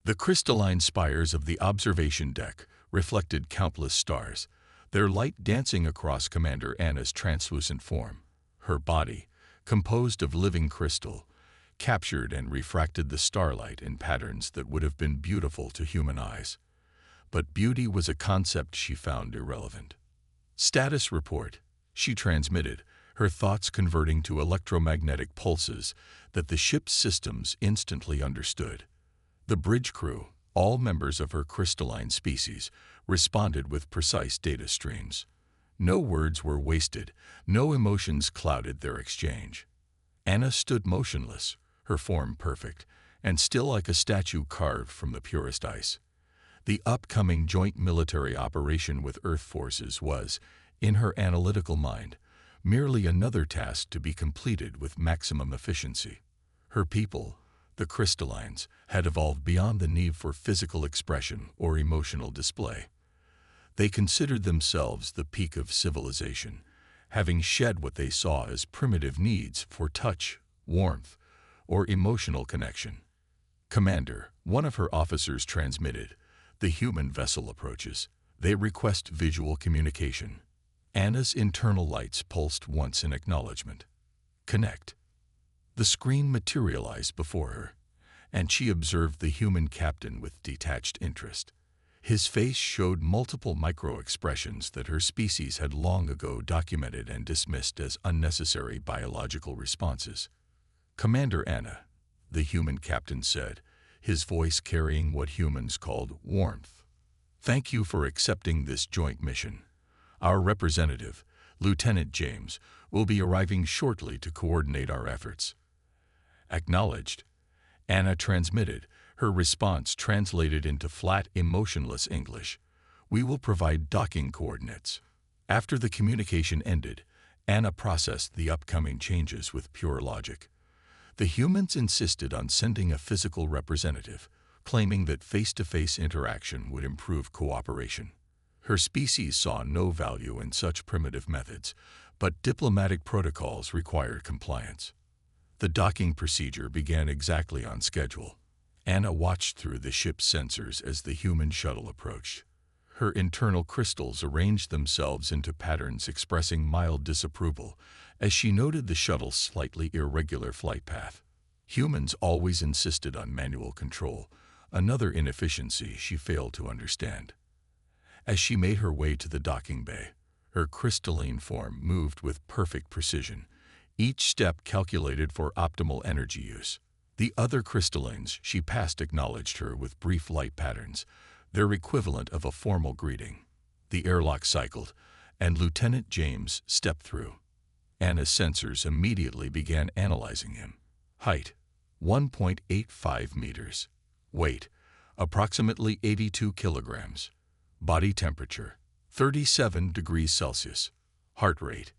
The crystalline spires of the observation deck reflected countless stars, their light dancing across Commander Anna's translucent form. Her body, composed of living crystal, captured and refracted the starlight in patterns that would have been beautiful to human eyes. But beauty was a concept she found irrelevant. "Status report," she transmitted, her thoughts converting to electromagnetic pulses that the ship's systems instantly understood. The bridge crew, all members of her crystalline species, responded with precise data streams. No words were wasted, no emotions clouded their exchange. Anna stood motionless, her form perfect, and still like a statue carved from the purest ice. The upcoming joint military operation with Earth forces was, in her analytical mind, merely another task to be completed with maximum efficiency. Her people, the crystallines, had evolved beyond the need for physical expression or emotional display. They considered themselves the peak of civilization, having shed what they saw as primitive needs for touch, warmth, or emotional connection. "Commander," one of her officers transmitted, "the human vessel approaches. They request visual communication." Anna's internal lights pulsed once in acknowledgement. "Connect." The screen materialized before her, and she observed the human captain with detached interest. His face showed multiple micro-expressions that her species had long ago documented and dismissed as unnecessary biological responses. "Commander Anna," the human captain said, his voice carrying what humans called warmth. "Thank you for accepting this joint mission. Our representative, Lieutenant James, will be arriving shortly to coordinate our efforts." "Acknowledged," Anna transmitted, her response translated into flat, emotionless English. "We will provide docking coordinates." After the communication ended, Anna processed the upcoming changes with pure logic. The humans insisted on sending a physical representative, claiming that face-to-face interaction would improve cooperation. Her species saw no value in such primitive methods, but diplomatic protocols required compliance. The docking procedure began exactly on schedule. Anna watched through the ship's sensors as the human shuttle approached. Her internal crystals arranged themselves into patterns expressing mild disapproval as she noted the shuttle's slightly irregular flight path. Humans always insisted on manual control, another inefficiency she failed to understand. As she made her way to the docking bay, her crystalline form moved with perfect precision, each step calculated for optimal energy use. The other crystallines she passed acknowledged her with brief light patterns, their equivalent of a formal greeting. The airlock cycled, and Lieutenant James stepped through. Anna's sensors immediately began analyzing him. Height, 1.85 meters. Weight, approximately 82 kilograms. Body temperature, 37 degrees Celsius. Heart rate,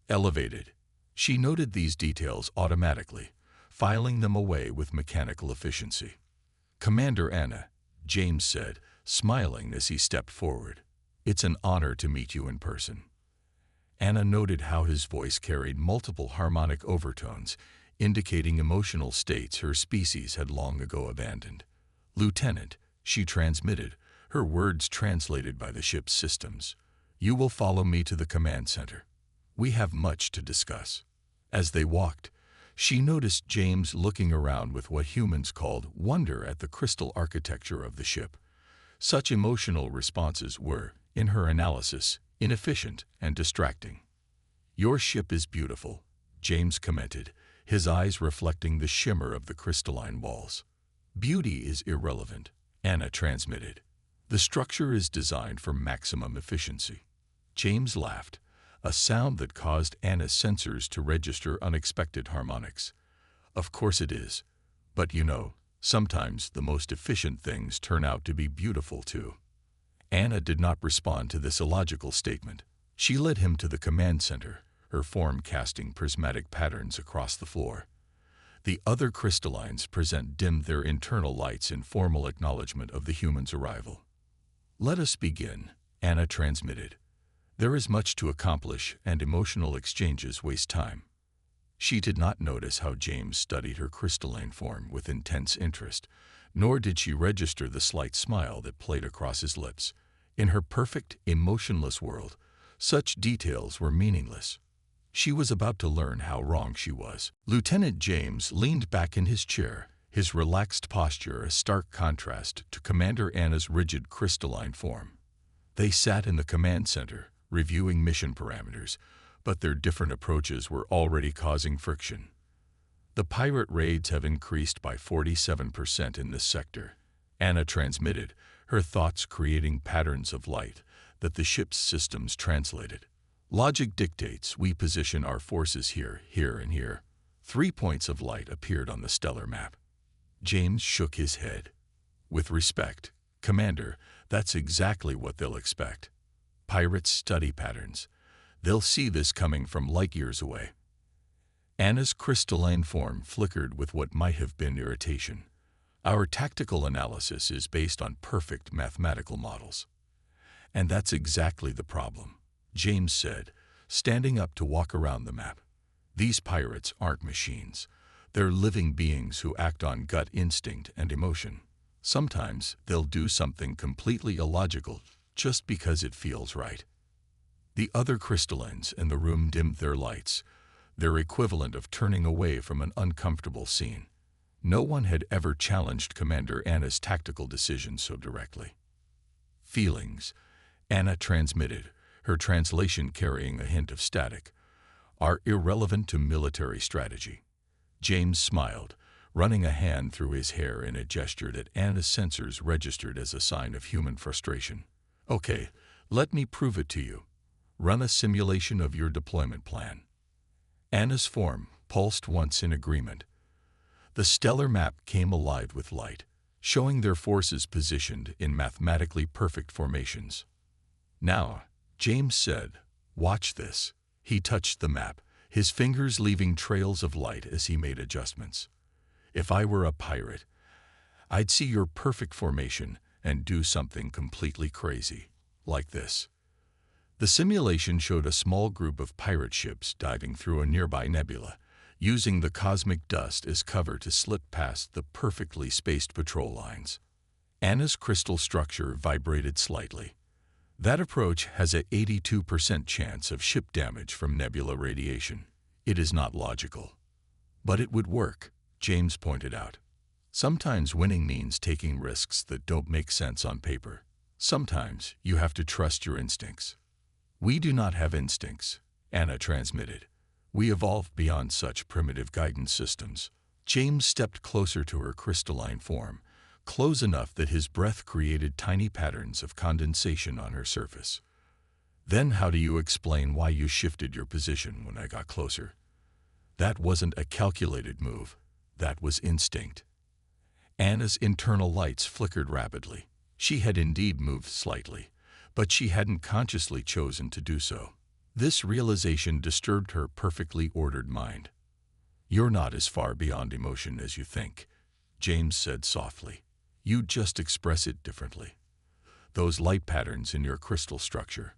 elevated. She noted these details automatically, filing them away with mechanical efficiency. "Commander Anna," James said, smiling as he stepped forward. "It's an honor to meet you in person." Anna noted how his voice carried multiple harmonic overtones, indicating emotional states her species had long ago abandoned. "Lieutenant," she transmitted, her words translated by the ship's systems. "You will follow me to the command center. We have much to discuss." As they walked, she noticed James looking around with what humans called wonder at the crystal architecture of the ship. Such emotional responses were, in her analysis, inefficient and distracting. "Your ship is beautiful," James commented, his eyes reflecting the shimmer of the crystalline walls. "Beauty is irrelevant," Anna transmitted. "The structure is designed for maximum efficiency." James laughed, a sound that caused Anna's sensors to register unexpected harmonics. "Of course it is. But you know, sometimes the most efficient things turn out to be beautiful too." Anna did not respond to this illogical statement. She led him to the command center, her form casting prismatic patterns across the floor. The other crystallines dimmed their internal lights in formal acknowledgement of the human's arrival. "Let us begin," Anna transmitted. "There is much to accomplish, and emotional exchanges waste time." She did not notice how James studied her crystalline form with intense interest, nor did she register the slight smile that played across his lips. In her perfect, emotionless world, such details were meaningless. She was about to learn how wrong she was. Lieutenant James leaned back in his chair, his relaxed posture a stark contrast to Commander Anna's rigid crystalline form. They sat in the command center, reviewing mission parameters, but their different approaches were already causing friction. The pirate raids have increased by 47% in this sector, Anna transmitted, her thoughts creating patterns of light that the ship's systems translated. Logic dictates we position our forces here, here, and here. 3 points of light appeared on the stellar map. James shook his head. With respect, Commander, that's exactly what they'll expect. Pirates study patterns. They'll see this coming from light years away. Anna's crystalline form flickered with what might have been irritation. Our tactical analysis is based on perfect mathematical models. And that's exactly the problem, James said, standing up to walk around the map. These pirates aren't machines. They're living beings who act on gut instinct and emotion. Sometimes they'll do something completely illogical just because it feels right. The other crystallines in the room dimmed their lights, their equivalent of turning away from an uncomfortable scene. No one had ever challenged Commander Anna's tactical decisions so directly. Feelings, Anna transmitted, her translation carrying a hint of static, are irrelevant to military strategy. James smiled, running a hand through his hair in a gesture that Anna's sensors registered as a sign of human frustration. Okay, let me prove it to you. Run a simulation of your deployment plan. Anna's form pulsed once in agreement. The stellar map came alive with light, showing their forces positioned in mathematically perfect formations. Now, James said, watch this. He touched the map, his fingers leaving trails of light as he made adjustments. If I were a pirate, I'd see your perfect formation and do something completely crazy, like this. The simulation showed a small group of pirate ships diving through a nearby nebula, using the cosmic dust as cover to slip past the perfectly spaced patrol lines. Anna's crystal structure vibrated slightly. That approach has an 82% chance of ship damage from nebula radiation. It is not logical. But it would work, James pointed out. Sometimes winning means taking risks that don't make sense on paper. Sometimes you have to trust your instincts. We do not have instincts, Anna transmitted. We evolved beyond such primitive guidance systems. James stepped closer to her crystalline form, close enough that his breath created tiny patterns of condensation on her surface. Then how do you explain why you shifted your position when I got closer? That wasn't a calculated move. That was instinct. Anna's internal lights flickered rapidly. She had indeed moved slightly, but she hadn't consciously chosen to do so. This realization disturbed her perfectly ordered mind. You're not as far beyond emotion as you think, James said softly. You just express it differently. Those light patterns in your crystal structure,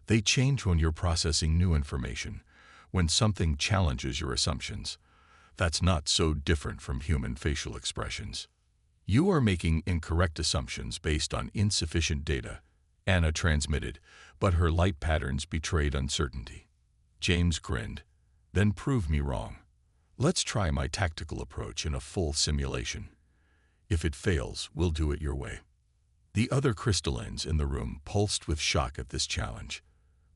they change when you're processing new information, when something challenges your assumptions. That's not so different from human facial expressions. You are making incorrect assumptions based on insufficient data, Anna transmitted, but her light patterns betrayed uncertainty. James grinned. Then prove me wrong. Let's try my tactical approach in a full simulation. If it fails, we'll do it your way. The other crystallines in the room pulsed with shock at this challenge.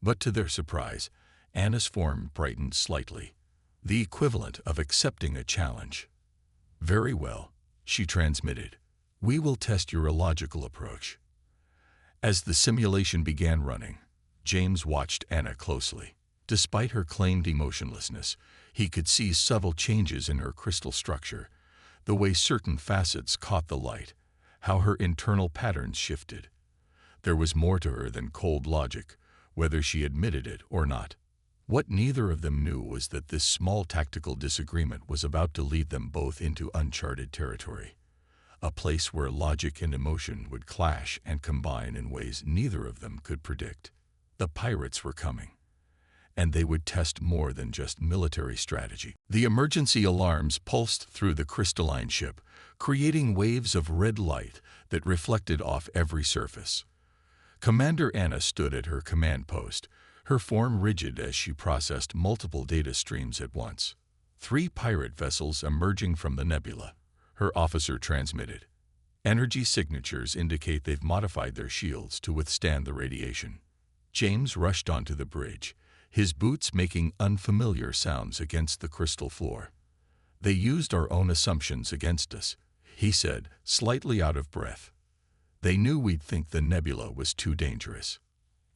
But to their surprise, Anna's form brightened slightly, the equivalent of accepting a challenge. Very well, she transmitted. We will test your illogical approach. As the simulation began running, James watched Anna closely. Despite her claimed emotionlessness, he could see subtle changes in her crystal structure, the way certain facets caught the light, how her internal patterns shifted. There was more to her than cold logic, whether she admitted it or not. What neither of them knew was that this small tactical disagreement was about to lead them both into uncharted territory, a place where logic and emotion would clash and combine in ways neither of them could predict. The pirates were coming, and they would test more than just military strategy. The emergency alarms pulsed through the crystalline ship, creating waves of red light that reflected off every surface. Commander Anna stood at her command post, her form rigid as she processed multiple data streams at once. 3 pirate vessels emerging from the nebula, her officer transmitted. Energy signatures indicate they've modified their shields to withstand the radiation. James rushed onto the bridge, his boots making unfamiliar sounds against the crystal floor. "They used our own assumptions against us," he said, slightly out of breath. "They knew we'd think the nebula was too dangerous."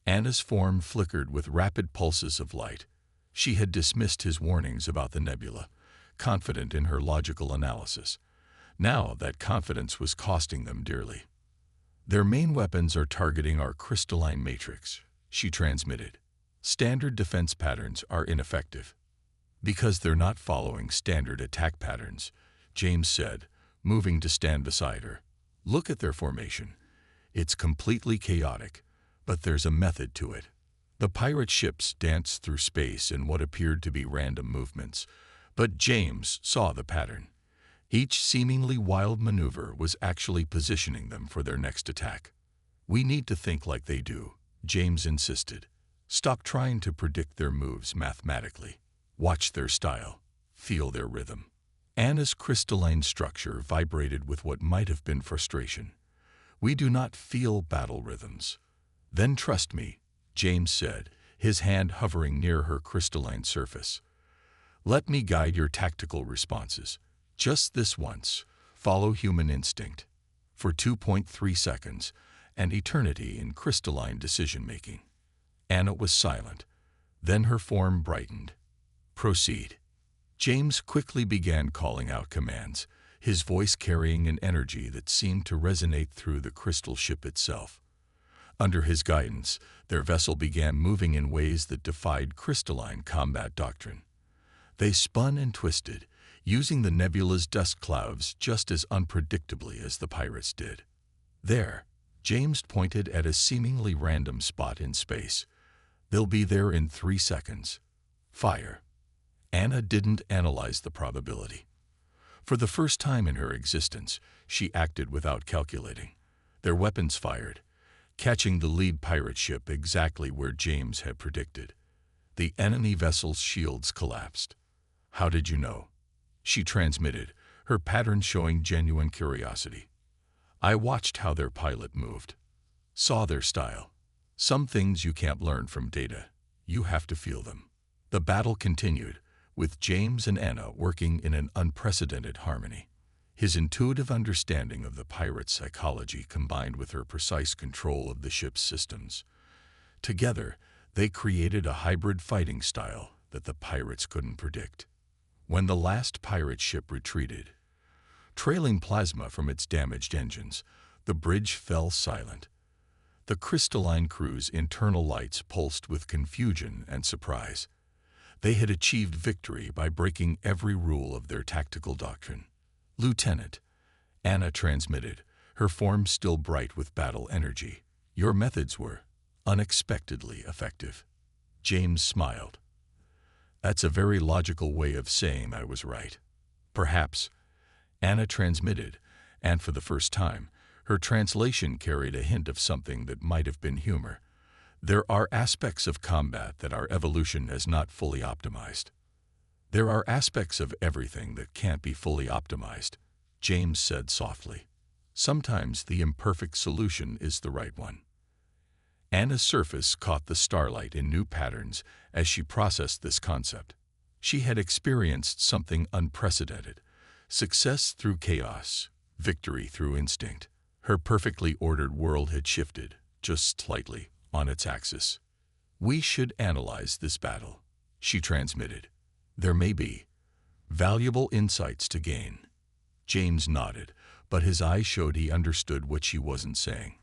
Anna's form flickered with rapid pulses of light. She had dismissed his warnings about the nebula, confident in her logical analysis. Now that confidence was costing them dearly. "Their main weapons are targeting our crystalline matrix," she transmitted. "Standard defense patterns are ineffective." "Because they're not following standard attack patterns," James said, moving to stand beside her. "Look at their formation. It's completely chaotic, but there's a method to it." The pirate ships danced through space in what appeared to be random movements, but James saw the pattern. Each seemingly wild maneuver was actually positioning them for their next attack. "We need to think like they do," James insisted. "Stop trying to predict their moves mathematically. Watch their style. Feel their rhythm." Anna's crystalline structure vibrated with what might have been frustration. "We do not feel battle rhythms." "Then trust me," James said, his hand hovering near her crystalline surface. "Let me guide your tactical responses. Just this once, follow human instinct." For 2.3 seconds, an eternity in crystalline decision-making. Anna was silent. Then her form brightened. "Proceed." James quickly began calling out commands, his voice carrying an energy that seemed to resonate through the crystal ship itself. Under his guidance, their vessel began moving in ways that defied crystalline combat doctrine. They spun and twisted, using the nebula's dust clouds just as unpredictably as the pirates did. "There," James pointed at a seemingly random spot in space. "They'll be there in 3 seconds. Fire." Anna didn't analyze the probability. For the first time in her existence, she acted without calculating. Their weapons fired, catching the lead pirate ship exactly where James had predicted. The enemy vessel's shields collapsed. "How did you know?" she transmitted, her pattern showing genuine curiosity. "I watched how their pilot moved. Saw their style. Some things you can't learn from data. You have to feel them." The battle continued, with James and Anna working in an unprecedented harmony. His intuitive understanding of the pirate's psychology combined with her precise control of the ship's systems. Together, they created a hybrid fighting style that the pirates couldn't predict. When the last pirate ship retreated, trailing plasma from its damaged engines, the bridge fell silent. The crystalline crew's internal lights pulsed with confusion and surprise. They had achieved victory by breaking every rule of their tactical doctrine. "Lieutenant," Anna transmitted, her form still bright with battle energy, "your methods were unexpectedly effective." James smiled. "That's a very logical way of saying I was right." "Perhaps," Anna transmitted, and for the first time, her translation carried a hint of something that might have been humor. "There are aspects of combat that our evolution has not fully optimized." "There are aspects of everything that can't be fully optimized," James said softly. "Sometimes the imperfect solution is the right one." Anna's surface caught the starlight in new patterns as she processed this concept. She had experienced something unprecedented: success through chaos, victory through instinct. Her perfectly ordered world had shifted, just slightly, on its axis. "We should analyze this battle," she transmitted. "There may be valuable insights to gain." James nodded, but his eyes showed he understood what she wasn't saying.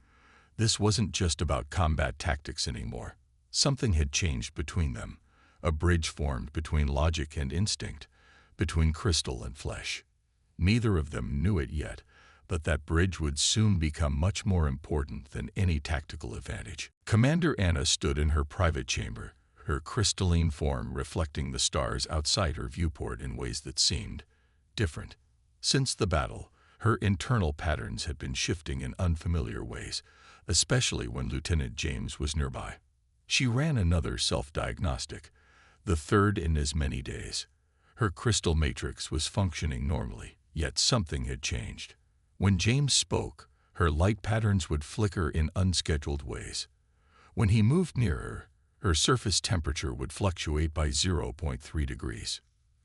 This wasn't just about combat tactics anymore. Something had changed between them. A bridge formed between logic and instinct, between crystal and flesh. Neither of them knew it yet, but that bridge would soon become much more important than any tactical advantage. Commander Anna stood in her private chamber, her crystalline form reflecting the stars outside her viewport in ways that seemed different. Since the battle, her internal patterns had been shifting in unfamiliar ways, especially when Lieutenant James was nearby. She ran another self-diagnostic, the third in as many days. Her crystal matrix was functioning normally, yet something had changed. When James spoke, her light patterns would flicker in unscheduled ways. When he moved near her surface temperature would fluctuate by 0.3 degrees.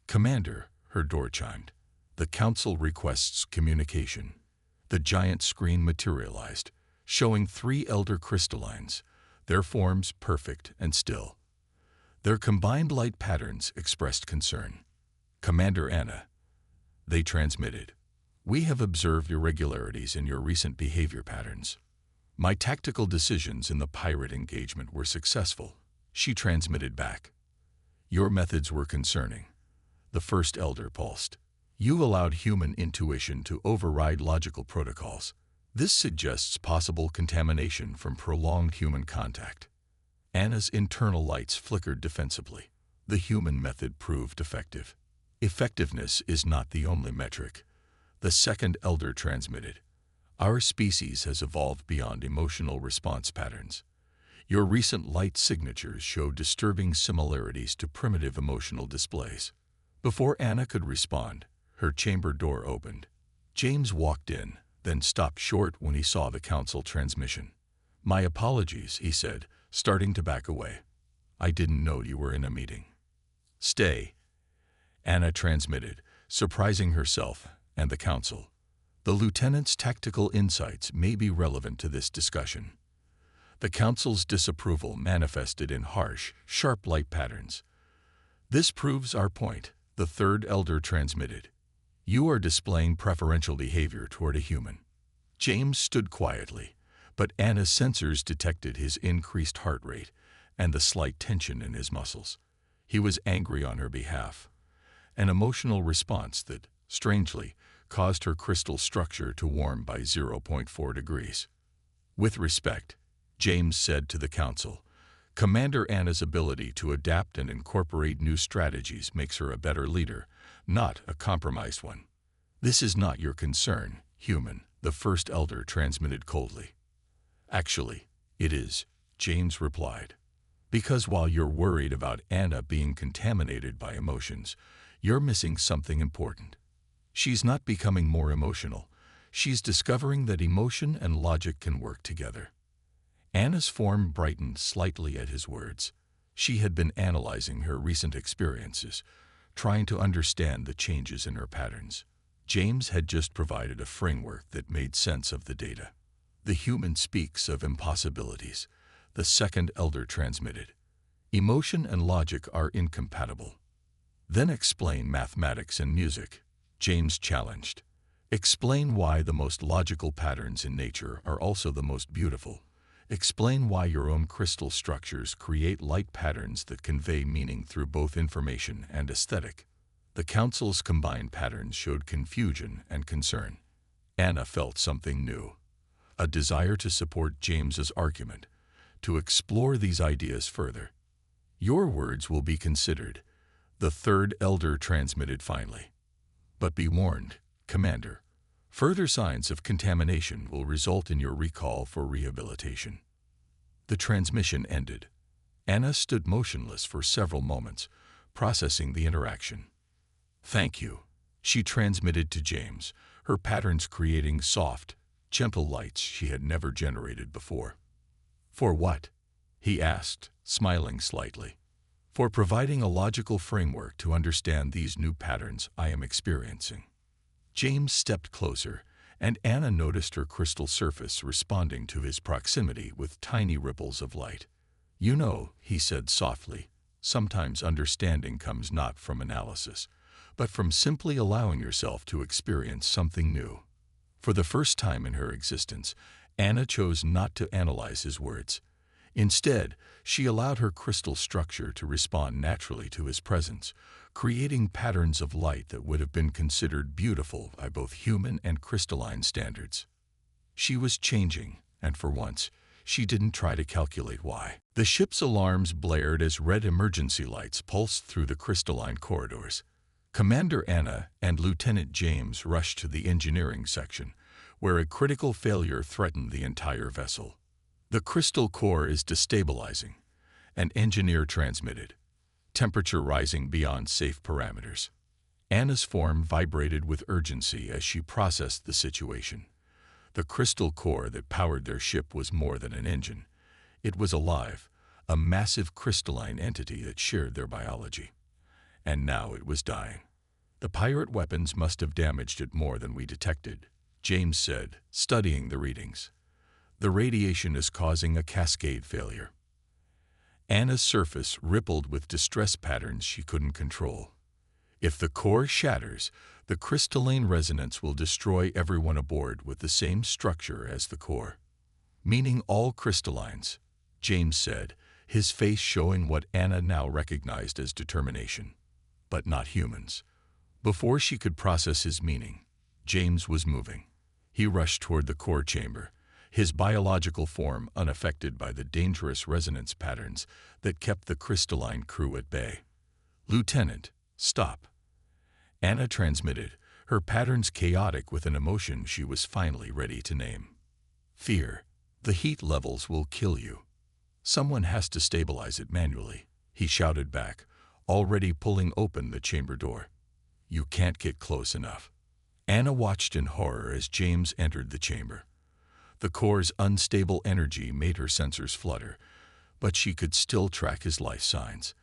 "Commander," her door chimed. "The Council requests communication." The giant screen materialized, showing 3 elder crystallines, their forms perfect and still. Their combined light patterns expressed concern. "Commander Anna," they transmitted, "we have observed irregularities in your recent behavior patterns. My tactical decisions in the pirate engagement were successful," she transmitted back. "Your methods were concerning." The first elder pulsed. "You allowed human intuition to override logical protocols. This suggests possible contamination from prolonged human contact." Anna's internal lights flickered defensively. The human method proved effective. "Effectiveness is not the only metric," the second elder transmitted. "Our species has evolved beyond emotional response patterns. Your recent light signatures show disturbing similarities to primitive emotional displays." Before Anna could respond, her chamber door opened. James walked in, then stopped short when he saw the Council transmission. "My apologies," he said, starting to back away. "I didn't know you were in a meeting." "Stay," Anna transmitted, surprising herself and the Council. "The Lieutenant's tactical insights may be relevant to this discussion." The Council's disapproval manifested in harsh, sharp light patterns. "This proves our point," the third elder transmitted. "You are displaying preferential behavior toward a human." James stood quietly, but Anna's sensors detected his increased heart rate and the slight tension in his muscles. He was angry on her behalf, an emotional response that, strangely, caused her crystal structure to warm by 0.4 degrees. "With respect," James said to the Council, "Commander Anna's ability to adapt and incorporate new strategies makes her a better leader, not a compromised one." "This is not your concern, human," the first elder transmitted coldly. "Actually, it is," James replied. "Because while you're worried about Anna being contaminated by emotions, you're missing something important. She's not becoming more emotional. She's discovering that emotion and logic can work together." Anna's form brightened slightly at his words. She had been analyzing her recent experiences, trying to understand the changes in her patterns. James had just provided a framework that made sense of the data. "The human speaks of impossibilities," the second elder transmitted. "Emotion and logic are incompatible." "Then explain mathematics and music," James challenged. "Explain why the most logical patterns in nature are also the most beautiful. Explain why your own crystal structures create light patterns that convey meaning through both information and aesthetic." The Council's combined patterns showed confusion and concern. Anna felt something new, a desire to support James's argument, to explore these ideas further. "Your words will be considered," the third elder transmitted finally. "But be warned, Commander. Further signs of contamination will result in your recall for rehabilitation." The transmission ended. Anna stood motionless for several moments, processing the interaction. "Thank you," she transmitted to James, her patterns creating soft, gentle lights she had never generated before. "For what?" he asked, smiling slightly. "For providing a logical framework to understand these new patterns I am experiencing." James stepped closer, and Anna noticed her crystal surface responding to his proximity with tiny ripples of light. "You know," he said softly, "sometimes understanding comes not from analysis, but from simply allowing yourself to experience something new." For the first time in her existence, Anna chose not to analyze his words. Instead, she allowed her crystal structure to respond naturally to his presence, creating patterns of light that would have been considered beautiful by both human and crystalline standards. She was changing, and for once, She didn't try to calculate why. The ship's alarms blared as red emergency lights pulsed through the crystalline corridors. Commander Anna and Lieutenant James rushed to the engineering section, where a critical failure threatened the entire vessel. "The crystal core is destabilizing," an engineer transmitted, temperature rising beyond safe parameters. Anna's form vibrated with urgency as she processed the situation. The crystal core that powered their ship was more than an engine. It was alive, a massive crystalline entity that shared their biology. And now it was dying. "The pirate weapons must have damaged it more than we detected," James said, studying the readings. "The radiation is causing a cascade failure." Anna's surface rippled with distress patterns she couldn't control. "If the core shatters, the crystalline resonance will destroy everyone aboard with the same structure as the core." "Meaning all crystallines," James said, his face showing what Anna now recognized as determination. "But not humans." Before she could process his meaning, James was moving. He rushed toward the core chamber, his biological form unaffected by the dangerous resonance patterns that kept the crystalline crew at bay. "Lieutenant, stop," Anna transmitted, her patterns chaotic with an emotion she was finally ready to name. "Fear. The heat levels will kill you. Someone has to stabilize it manually," he shouted back, already pulling open the chamber door. "You can't get close enough." Anna watched in horror as James entered the chamber. The core's unstable energy made her sensors flutter, but she could still track his life signs.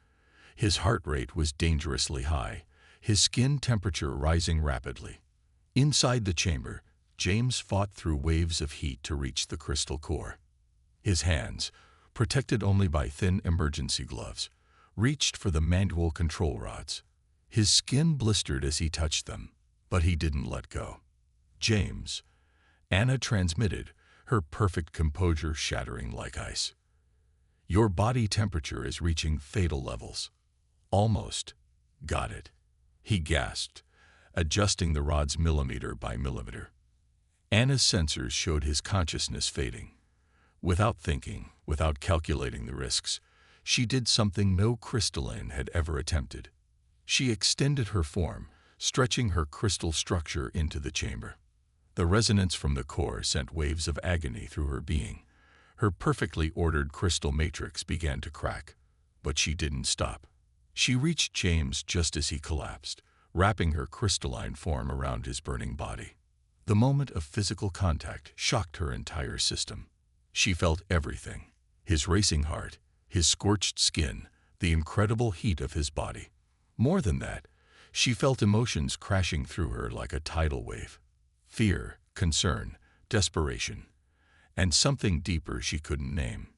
His heart rate was dangerously high, his skin temperature rising rapidly. Inside the chamber, James fought through waves of heat to reach the crystal core. His hands, protected only by thin emergency gloves, reached for the manual control rods. His skin blistered as he touched them, but he didn't let go. "James," Anna transmitted, her perfect composure shattering like ice. "Your body temperature is reaching fatal levels." "Almost. Got it," he gasped, adjusting the rods millimeter by millimeter. Anna's sensors showed his consciousness fading. Without thinking, without calculating the risks, she did something no crystalline had ever attempted. She extended her form, stretching her crystal structure into the chamber. The resonance from the core sent waves of agony through her being. Her perfectly ordered crystal matrix began to crack, but she didn't stop. She reached James just as he collapsed, wrapping her crystalline form around his burning body. The moment of physical contact shocked her entire system. She felt everything: his racing heart, his scorched skin, the incredible heat of his body. More than that, she felt emotions crashing through her like a tidal wave. Fear, concern, desperation, and something deeper she couldn't name.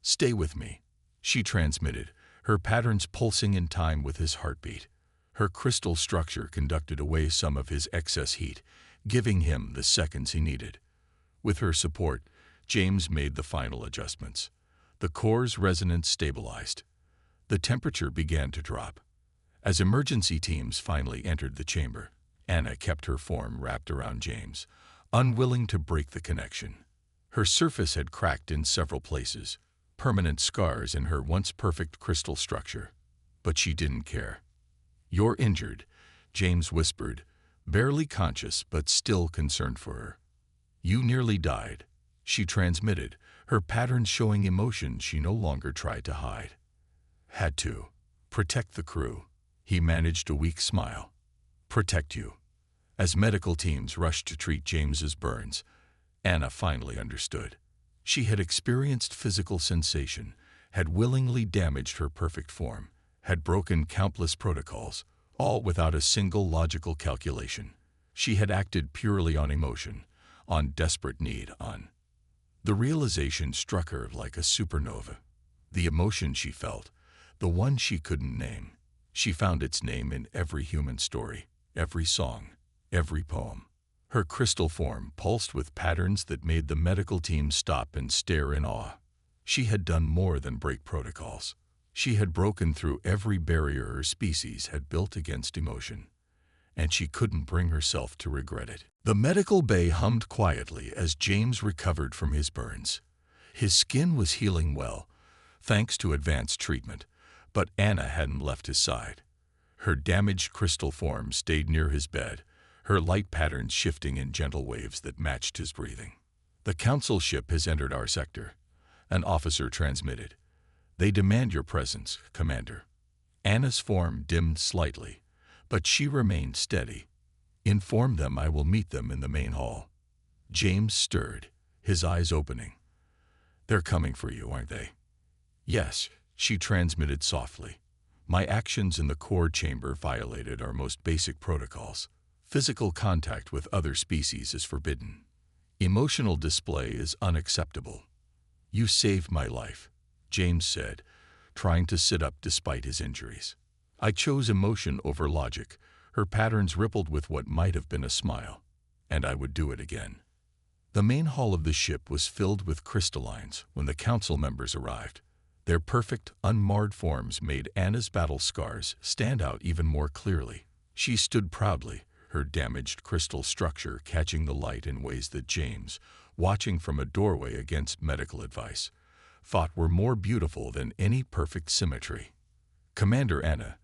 "Stay with me," she transmitted, her patterns pulsing in time with his heartbeat. Her crystal structure conducted away some of his excess heat, giving him the seconds he needed. With her support, James made the final adjustments. The core's resonance stabilized. The temperature began to drop. As emergency teams finally entered the chamber, Anna kept her form wrapped around James, unwilling to break the connection. Her surface had cracked in several places, permanent scars in her once perfect crystal structure. But she didn't care. "You're injured," James whispered, barely conscious but still concerned for her. "You nearly died," she transmitted, her patterns showing emotion she no longer tried to hide. "Had to. Protect the crew." He managed a weak smile. "Protect you." As medical teams rushed to treat James's burns, Anna finally understood. She had experienced physical sensation, had willingly damaged her perfect form, had broken countless protocols, all without a single logical calculation. She had acted purely on emotion, on desperate need, on. The realization struck her like a supernova. The emotion she felt, the one she couldn't name, she found its name in every human story, every song, every poem. Her crystal form pulsed with patterns that made the medical team stop and stare in awe. She had done more than break protocols. She had broken through every barrier her species had built against emotion, and she couldn't bring herself to regret it. The medical bay hummed quietly as James recovered from his burns. His skin was healing well, thanks to advanced treatment, but Anna hadn't left his side. Her damaged crystal form stayed near his bed, her light patterns shifting in gentle waves that matched his breathing. "The council ship has entered our sector," an officer transmitted. "They demand your presence, Commander." Anna's form dimmed slightly, but she remained steady. "Inform them I will meet them in the main hall." James stirred, his eyes opening. "They're coming for you, aren't they?" "Yes," she transmitted softly. "My actions in the core chamber violated our most basic protocols. Physical contact with other species is forbidden. Emotional display is unacceptable." "You saved my life," James said, trying to sit up despite his injuries. "I chose emotion over logic." Her patterns rippled with what might have been a smile. "And I would do it again." The main hall of the ship was filled with crystallines when the council members arrived. Their perfect, unmarred forms made Anna's battle scars stand out even more clearly. She stood proudly, her damaged crystal structure catching the light in ways that James, watching from a doorway against medical advice, thought were more beautiful than any perfect symmetry. "Commander Anna,"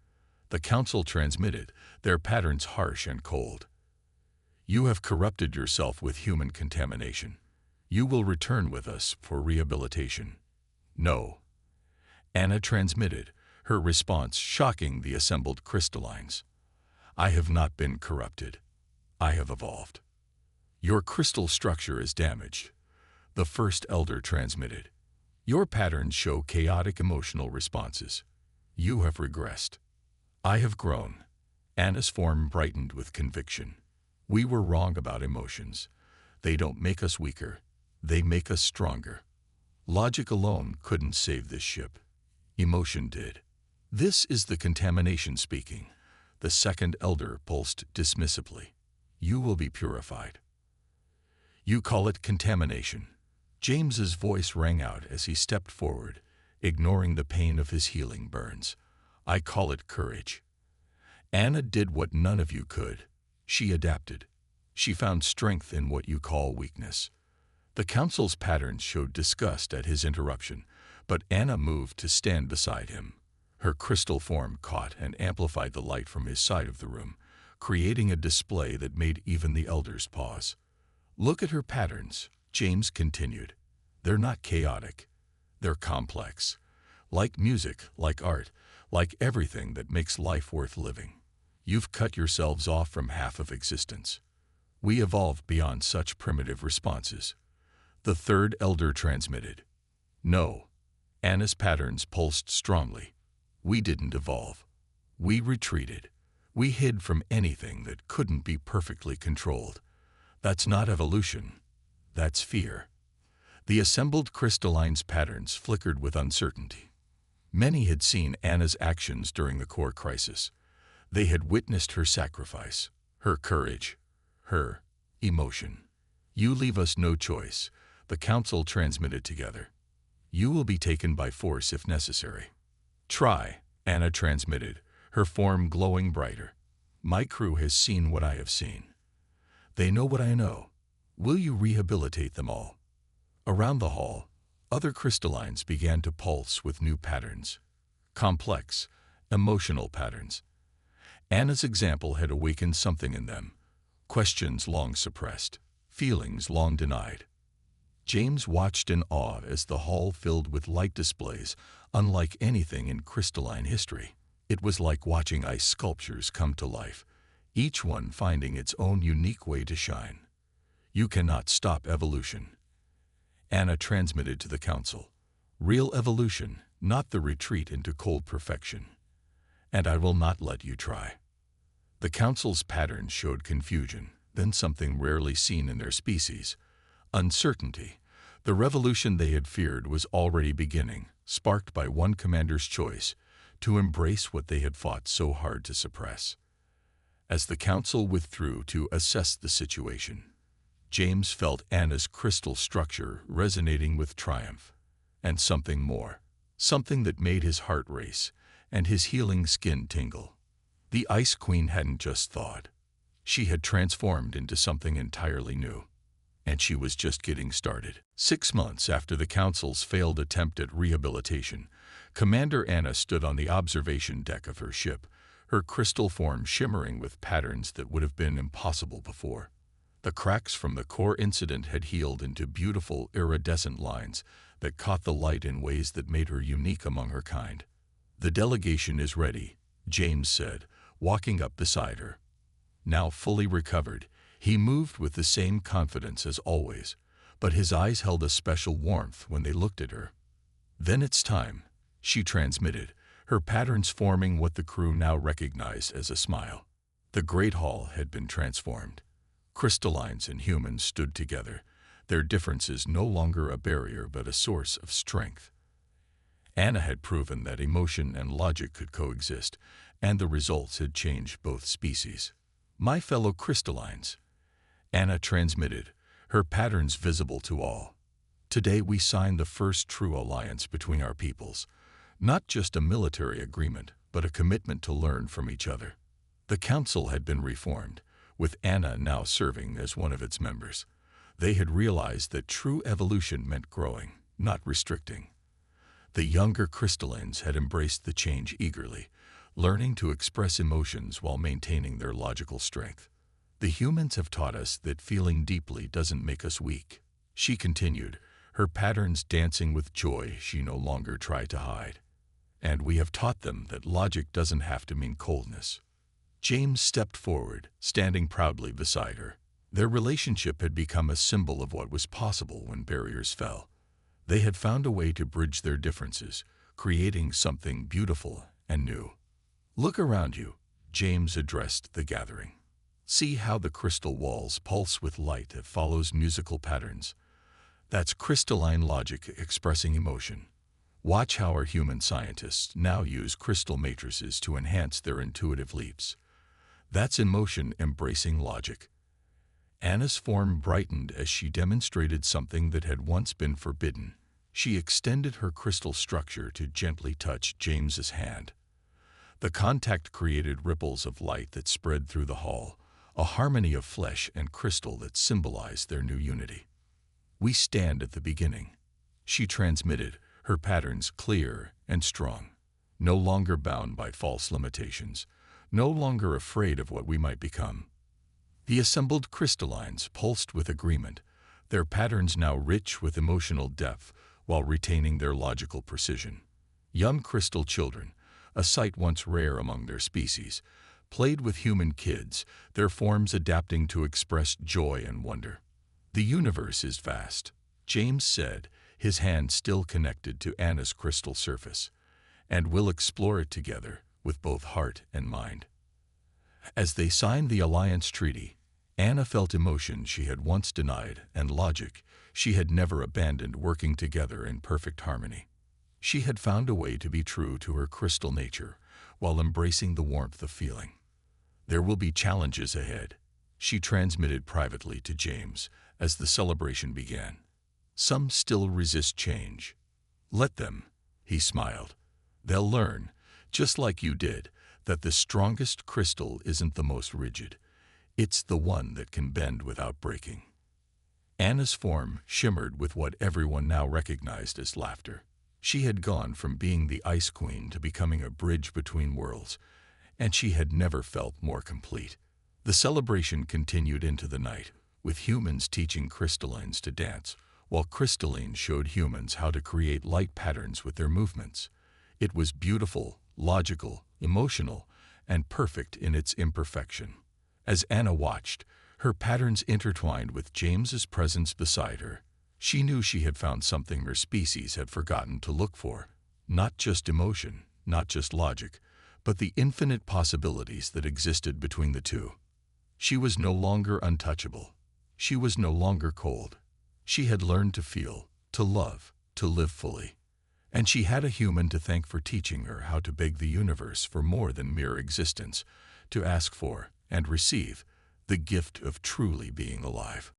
the council transmitted, their patterns harsh and cold. "You have corrupted yourself with human contamination. You will return with us for rehabilitation." "No," Anna transmitted, her response shocking the assembled crystallines. "I have not been corrupted. I have evolved." "Your crystal structure is damaged," the first elder transmitted. "Your patterns show chaotic emotional responses. You have regressed." "I have grown." Anna's form brightened with conviction. "We were wrong about emotions. They don't make us weaker. They make us stronger. Logic alone couldn't save this ship. Emotion did." "This is the contamination speaking," the second elder pulsed dismissively. "You will be purified." "You call it contamination." James's voice rang out as he stepped forward, ignoring the pain of his healing burns. "I call it courage." "Anna did what none of you could. She adapted. She found strength in what you call weakness." The council's patterns showed disgust at his interruption, but Anna moved to stand beside him. Her crystal form caught and amplified the light from his side of the room, creating a display that made even the elders pause. "Look at her patterns," James continued. "They're not chaotic. They're complex. Like music, like art, like everything that makes life worth living. You've cut yourselves off from half of existence. We evolved beyond such primitive responses." The third elder transmitted. "No." Anna's patterns pulsed strongly. "We didn't evolve. We retreated. We hid from anything that couldn't be perfectly controlled. That's not evolution. That's fear." The assembled crystallines' patterns flickered with uncertainty. Many had seen Anna's actions during the core crisis. They had witnessed her sacrifice, her courage, her emotion. "You leave us no choice," the council transmitted together. "You will be taken by force if necessary." "Try," Anna transmitted, her form glowing brighter. "My crew has seen what I have seen. They know what I know. Will you rehabilitate them all?" Around the hall, other crystallines began to pulse with new patterns. Complex, emotional patterns. Anna's example had awakened something in them. Questions long suppressed, feelings long denied. James watched in awe as the hall filled with light displays unlike anything in crystalline history. It was like watching ice sculptures come to life, each one finding its own unique way to shine. "You cannot stop evolution," Anna transmitted to the council. "Real evolution, not the retreat into cold perfection. And I will not let you try." The council's patterns showed confusion, then something rarely seen in their species: uncertainty. The revolution they had feared was already beginning, sparked by one commander's choice to embrace what they had fought so hard to suppress. As the council withdrew to assess the situation, James felt Anna's crystal structure resonating with triumph, and something more, something that made his heart race and his healing skin tingle. The Ice Queen hadn't just thawed. She had transformed into something entirely new. and she was just getting started. 6 months after the Council's failed attempt at rehabilitation, Commander Anna stood on the observation deck of her ship, her crystal form shimmering with patterns that would have been impossible before. The cracks from the core incident had healed into beautiful, iridescent lines that caught the light in ways that made her unique among her kind. "The delegation is ready," James said, walking up beside her. Now fully recovered, he moved with the same confidence as always, but his eyes held a special warmth when they looked at her. "Then it's time," she transmitted, her patterns forming what the crew now recognized as a smile. The Great Hall had been transformed. Crystallines and humans stood together, their differences no longer a barrier but a source of strength. Anna had proven that emotion and logic could coexist, and the results had changed both species. "My fellow crystallines," Anna transmitted, her patterns visible to all. "Today we sign the first true alliance between our peoples. Not just a military agreement, but a commitment to learn from each other." The Council had been reformed, with Anna now serving as one of its members. They had realized that true evolution meant growing, not restricting. The younger crystallines had embraced the change eagerly, learning to express emotions while maintaining their logical strength. "The humans have taught us that feeling deeply doesn't make us weak," she continued, her patterns dancing with joy she no longer tried to hide. "And we have taught them that logic doesn't have to mean coldness." James stepped forward, standing proudly beside her. Their relationship had become a symbol of what was possible when barriers fell. They had found a way to bridge their differences, creating something beautiful and new. "Look around you," James addressed the gathering. "See how the crystal walls pulse with light that follows musical patterns. That's crystalline logic expressing emotion. Watch how our human scientists now use crystal matrices to enhance their intuitive leaps. That's emotion embracing logic." Anna's form brightened as she demonstrated something that had once been forbidden. She extended her crystal structure to gently touch James's hand. The contact created ripples of light that spread through the hall, a harmony of flesh and crystal that symbolized their new unity. "We stand at the beginning," she transmitted, her patterns clear and strong. "No longer bound by false limitations, no longer afraid of what we might become." The assembled crystallines pulsed with agreement, their patterns now rich with emotional depth while retaining their logical precision. Young crystal children, a sight once rare among their species, played with human kids, their forms adapting to express joy and wonder. "The universe is vast," James said, his hand still connected to Anna's crystal surface, "and we'll explore it together with both heart and mind." As they signed the alliance treaty, Anna felt emotion she had once denied and logic she had never abandoned, working together in perfect harmony. She had found a way to be true to her crystal nature while embracing the warmth of feeling. "There will be challenges ahead," she transmitted privately to James as the celebration began. "Some still resist change. Let them," he smiled. "They'll learn, just like you did, that the strongest crystal isn't the most rigid. It's the one that can bend without breaking." Anna's form shimmered with what everyone now recognized as laughter. She had gone from being the Ice Queen to becoming a bridge between worlds, and she had never felt more complete. The celebration continued into the night, with humans teaching crystallines to dance, while crystallines showed humans how to create light patterns with their movements. It was beautiful, logical, emotional, and perfect in its imperfection. As Anna watched, her patterns intertwined with James's presence beside her. She knew she had found something her species had forgotten to look for. Not just emotion, not just logic, but the infinite possibilities that existed between the two. She was no longer untouchable. She was no longer cold. She had learned to feel, to love, to live fully. And she had a human to thank for teaching her how to beg the universe for more than mere existence, to ask for and receive the gift of truly being alive.